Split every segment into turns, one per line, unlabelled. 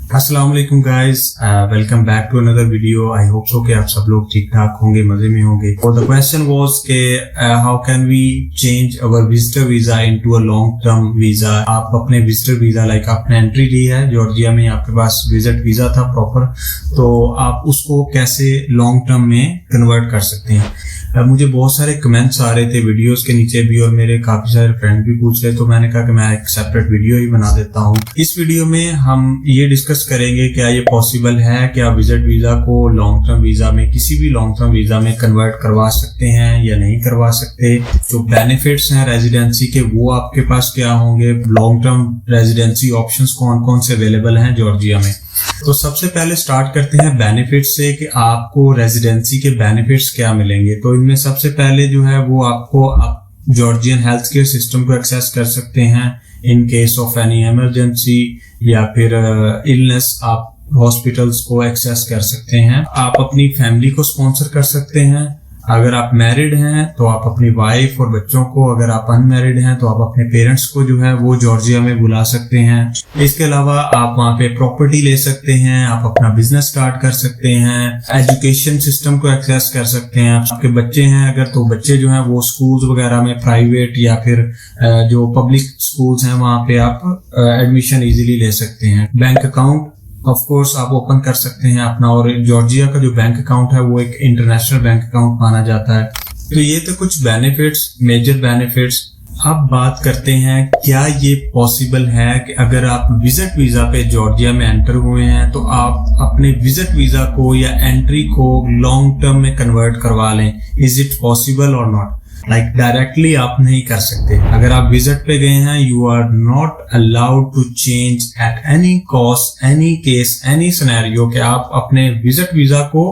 अस्सलाम वालेकुम guys, welcome back to another video. I hope so कि आप सब लोग ठीक ठाक होंगे, मजे में होंगे। और द क्वेश्चन वाज के how can we change our visitor visa into a long term visa. आप अपने विजिटर वीजा लाइक आपने एंट्री ली है जॉर्जिया में, आपके पास विजिट वीजा था प्रॉपर, तो आप उसको कैसे लॉन्ग टर्म में कन्वर्ट कर सकते हैं। मुझे बहुत सारे कमेंट्स आ रहे थे वीडियोस के नीचे भी और मेरे काफी सारे फ्रेंड भी पूछ रहे, तो मैंने कहा कि मैं एक सेपरेट वीडियो ही बना देता हूँ। इस वीडियो में हम ये डिस्कस करेंगे क्या ये पॉसिबल है कि आप विजिट वीजा को लॉन्ग टर्म वीजा में, किसी भी लॉन्ग टर्म वीजा में कन्वर्ट करवा सकते हैं या नहीं करवा सकते। जो बेनिफिट्स हैं रेजिडेंसी के वो आपके पास क्या होंगे, लॉन्ग टर्म रेजिडेंसी ऑप्शंस कौन कौन से अवेलेबल हैं जॉर्जिया में। तो सबसे पहले स्टार्ट करते हैं बेनिफिट्स से कि आपको रेजिडेंसी के बेनिफिट्स क्या मिलेंगे। तो इनमें सबसे पहले जो है वो आपको आप जॉर्जियन हेल्थ केयर सिस्टम को एक्सेस कर सकते हैं in case of any emergency, या फिर इलनेस आप हॉस्पिटल्स को एक्सेस कर सकते हैं। आप अपनी फैमिली को स्पॉन्सर कर सकते हैं। अगर आप मैरिड हैं तो आप अपनी वाइफ और बच्चों को, अगर आप अनमैरिड हैं तो आप अपने पेरेंट्स को जो है वो जॉर्जिया में बुला सकते हैं। इसके अलावा आप वहाँ पे प्रॉपर्टी ले सकते हैं, आप अपना बिजनेस स्टार्ट कर सकते हैं, एजुकेशन सिस्टम को एक्सेस कर सकते हैं। आपके बच्चे हैं अगर, तो बच्चे जो हैं वो स्कूल्स वगैरह में, प्राइवेट या फिर जो पब्लिक स्कूल्स हैं वहाँ पे आप एडमिशन इजीली ले सकते हैं। बैंक अकाउंट ऑफ कोर्स आप ओपन कर सकते हैं अपना, और जॉर्जिया का जो बैंक अकाउंट है वो एक इंटरनेशनल बैंक अकाउंट माना जाता है। तो ये तो कुछ बेनिफिट्स, मेजर बेनिफिट्स। अब बात करते हैं क्या ये पॉसिबल है कि अगर आप विजिट वीजा पे जॉर्जिया में एंटर हुए हैं तो आप अपने विजिट वीजा को या एंट्री को लॉन्ग टर्म में कन्वर्ट करवा लें। इज इट पॉसिबल और नॉट? लाइक डायरेक्टली आप नहीं कर सकते। अगर आप विजिट पे गए हैं, you are not allowed to change at any cost, any case, any scenario कि आप अपने विजिट वीजा को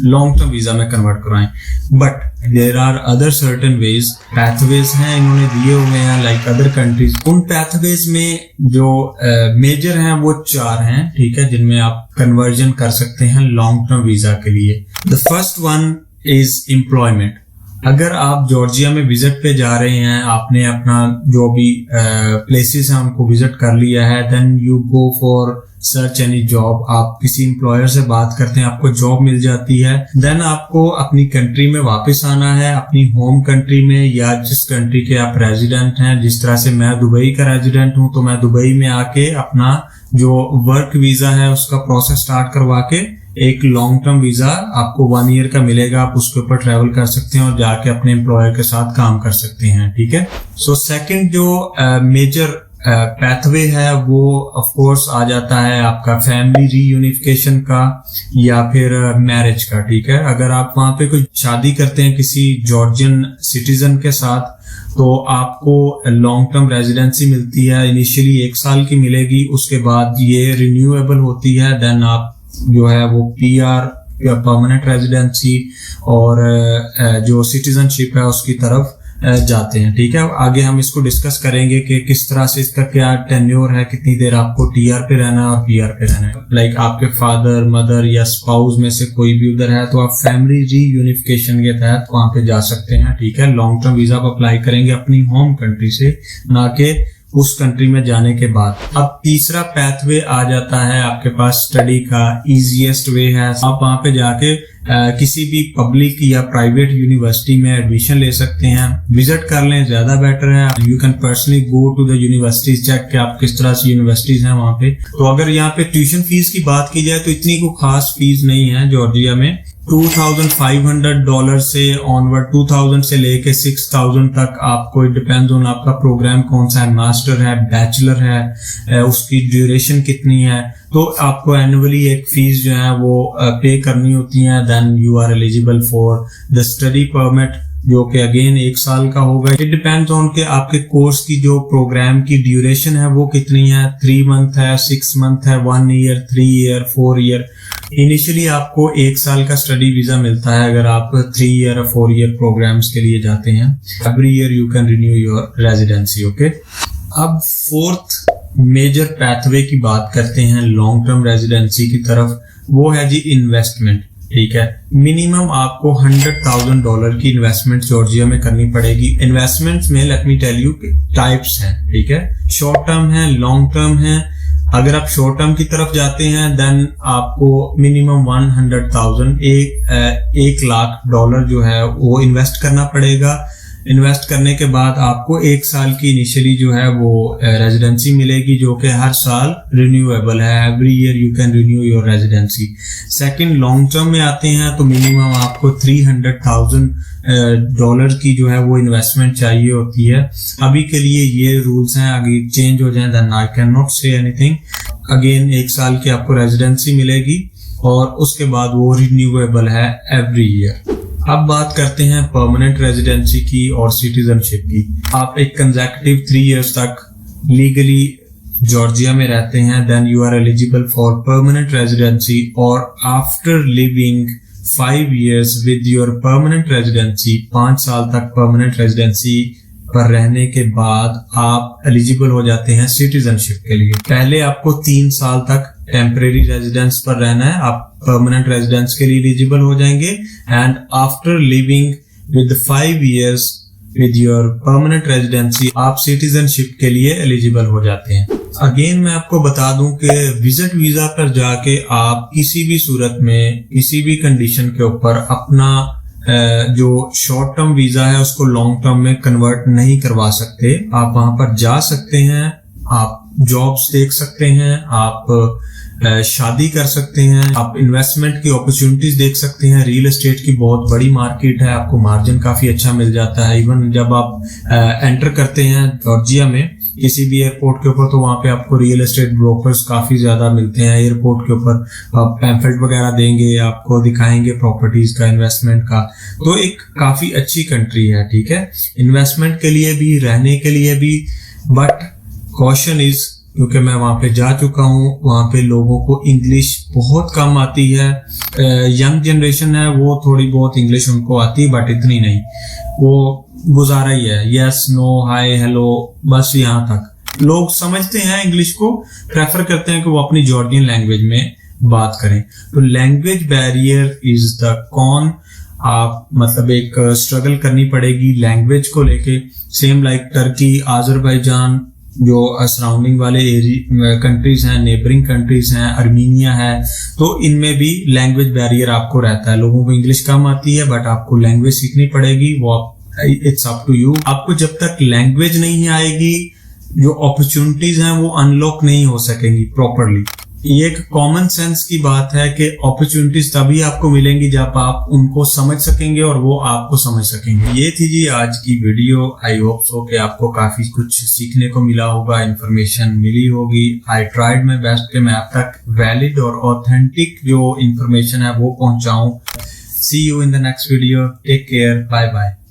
लॉन्ग टर्म वीजा में कन्वर्ट कराएं। But there are other certain ways, pathways हैं इन्होंने दिए हुए हैं लाइक अदर कंट्रीज। उन पैथवेज में जो मेजर हैं वो 4 हैं, ठीक है, जिनमें आप कन्वर्जन कर सकते हैं लॉन्ग टर्म वीजा के लिए। The first one is employment. अगर आप जॉर्जिया में विजिट पे जा रहे हैं, आपने अपना जो भी प्लेसेस हैं उनको विजिट कर लिया है, then you go for search any job. आप किसी एम्प्लॉयर से बात करते हैं, आपको जॉब मिल जाती है, देन आपको अपनी कंट्री में वापस आना है, अपनी होम कंट्री में या जिस कंट्री के आप रेजिडेंट हैं। जिस तरह से मैं दुबई का रेजिडेंट हूं, तो मैं दुबई में आके अपना जो वर्क वीजा है उसका प्रोसेस स्टार्ट करवा के एक लॉन्ग टर्म वीजा आपको 1 ईयर का मिलेगा। आप उसके ऊपर ट्रैवल कर सकते हैं और जाके अपने एम्प्लॉयर के साथ काम कर सकते हैं, ठीक है। सो सेकंड जो मेजर पैथवे है वो ऑफ कोर्स आ जाता है आपका फैमिली रीयूनिफिकेशन का या फिर मैरिज का, ठीक है। अगर आप वहां पे कोई शादी करते हैं किसी जॉर्जियन सिटीजन के साथ, तो आपको लॉन्ग टर्म रेजिडेंसी मिलती है। इनिशियली 1 साल की मिलेगी, उसके बाद ये रिन्यूएबल होती है। देन आप जो है वो PR या परमानेंट रेजिडेंसी और जो सिटीजनशिप है उसकी तरफ जाते हैं, ठीक है। आगे हम इसको डिस्कस करेंगे कि किस तरह से इसका क्या टेन्योर है, कितनी देर आपको TR पे रहना है और PR पे रहना है। लाइक आपके फादर, मदर या स्पाउस में से कोई भी उधर है तो आप फैमिली रीयूनिफिकेशन के तहत वहां पे जा सकते हैं, ठीक है। लॉन्ग टर्म वीजा आप अप्लाई करेंगे अपनी होम कंट्री से, ना कि उस कंट्री में जाने के बाद। अब तीसरा पैथवे आ जाता है आपके पास स्टडी का। इजीएस्ट वे है, आप वहां पे जाके किसी भी पब्लिक या प्राइवेट यूनिवर्सिटी में एडमिशन ले सकते हैं। विजिट कर लें, ज्यादा बेटर है। You can personally go to the university, check कि आप किस तरह से यूनिवर्सिटीज हैं वहां पे। तो अगर यहाँ पे ट्यूशन फीस की बात की जाए तो इतनी कोई खास फीस नहीं है जॉर्जिया में। $2,500 से ऑनवर्ड, 2000 से लेके 6000 तक आपको, डिपेंड्स ऑन आपका प्रोग्राम कौन सा है, मास्टर है, बैचलर है, उसकी ड्यूरेशन कितनी है, तो आपको एनुअली एक फीस जो है वो पे करनी होती है। Then you are eligible for the study permit, जो कि अगेन 1 साल का होगा। इट डिपेंड्स ऑन के आपके कोर्स की जो प्रोग्राम की ड्यूरेशन है वो कितनी है, 3 मंथ है, 6 मंथ है, 1 ईयर, 3 ईयर, 4 ईयर। इनिशियली आपको 1 साल का स्टडी वीजा मिलता है अगर आप 3 ईयर और 4 ईयर प्रोग्राम्स के लिए जाते हैं। Every year you can renew your residency, okay. अब फोर्थ मेजर पैथवे की बात करते हैं लॉन्ग टर्म रेजिडेंसी की तरफ, वो है जी इन्वेस्टमेंट, ठीक है। मिनिमम आपको $100,000 की इन्वेस्टमेंट जॉर्जिया में करनी पड़ेगी। इन्वेस्टमेंट्स में let me tell you types हैं, ठीक है। शॉर्ट टर्म है, लॉन्ग टर्म है। अगर आप शॉर्ट टर्म की तरफ जाते हैं देन आपको मिनिमम 100,000 1 लाख डॉलर जो है वो इन्वेस्ट करना पड़ेगा। इन्वेस्ट करने के बाद आपको 1 साल की इनिशियली जो है वो रेजिडेंसी मिलेगी, जो कि हर साल रिन्यूएबल है। Every year you can renew your residency. Second, long term में आते हैं तो मिनिमम आपको 300,000 डॉलर की जो है वो इन्वेस्टमेंट चाहिए होती है। अभी के लिए ये रूल्स हैं, आगे चेंज हो जाए then I can not say anything. Again 1 साल की आपको रेजिडेंसी मिलेगी और उसके बाद वो रिन्यूएबल है एवरी ईयर। अब बात करते हैं परमानेंट रेजिडेंसी की और सिटीजनशिप की। आप एक कंसेक्यूटिव 3 इयर्स तक लीगली जॉर्जिया में रहते हैं, then you are eligible for permanent residency. और after living 5 years with your permanent residency, 5 साल तक परमानेंट रेजिडेंसी पर रहने के बाद आप एलिजिबल हो जाते हैं सिटीजनशिप के लिए। पहले आपको 3 साल तक टेम्परेरी रेजिडेंस पर रहना है, आप परमानेंट रेजिडेंस के लिए एलिजिबल हो जाएंगे। And after living with 5 years with your permanent residency आप सिटीजनशिप के लिए एलिजिबल हो जाते हैं। अगेन मैं आपको बता दूं कि विजिट वीजा पर जाके आप किसी भी सूरत में किसी भी कंडीशन के ऊपर अपना जो शॉर्ट टर्म वीजा है उसको लॉन्ग टर्म में कन्वर्ट नहीं करवा सकते। आप वहां पर जा सकते हैं, आप जॉब्स देख सकते हैं, आप शादी कर सकते हैं, आप इन्वेस्टमेंट की अपॉर्चुनिटीज देख सकते हैं। रियल एस्टेट की बहुत बड़ी मार्केट है, आपको मार्जिन काफी अच्छा मिल जाता है। इवन जब आप एंटर करते हैं जॉर्जिया में किसी भी एयरपोर्ट के ऊपर तो वहां पे आपको रियल एस्टेट ब्रोकर्स काफी ज्यादा मिलते हैं। एयरपोर्ट के ऊपर आप पैम्फलेट वगैरह देंगे, आपको दिखाएंगे प्रॉपर्टीज का, इन्वेस्टमेंट का। तो एक काफी अच्छी कंट्री है, ठीक है, इन्वेस्टमेंट के लिए भी, रहने के लिए भी। बट कॉशन इज, क्योंकि मैं वहां पे जा चुका हूँ, वहां पे लोगों को इंग्लिश बहुत कम आती है। यंग जनरेशन है वो थोड़ी बहुत इंग्लिश उनको आती है बट इतनी नहीं, वो गुजारा ही है, यस नो हाय हेलो, बस यहाँ तक। लोग समझते हैं इंग्लिश को, प्रेफर करते हैं कि वो अपनी जॉर्जियन लैंग्वेज में बात करें। तो language barrier is the con. आप मतलब एक स्ट्रगल करनी पड़ेगी लैंग्वेज को लेके। सेम लाइक टर्की, आजरबाईजान, जो सराउंडिंग वाले कंट्रीज हैं, नेबरिंग कंट्रीज हैं, अर्मीनिया है, तो इनमें भी लैंग्वेज बैरियर आपको रहता है। लोगों को इंग्लिश कम आती है बट आपको लैंग्वेज सीखनी पड़ेगी, वो इट्स अप टू यू। आपको जब तक लैंग्वेज नहीं आएगी, जो अपॉर्चुनिटीज हैं वो अनलॉक नहीं हो सकेंगी प्रॉपरली। ये एक कॉमन सेंस की बात है कि अपॉर्चुनिटीज तभी आपको मिलेंगी जब आप उनको समझ सकेंगे और वो आपको समझ सकेंगे। ये थी जी आज की वीडियो। आई होप सो कि आपको काफी कुछ सीखने को मिला होगा, इंफॉर्मेशन मिली होगी। आई ट्राइड माय बेस्ट कि मैं आप तक वैलिड और ऑथेंटिक जो इंफॉर्मेशन है वो पहुंचाऊं। See you in the next video. Take care, bye bye.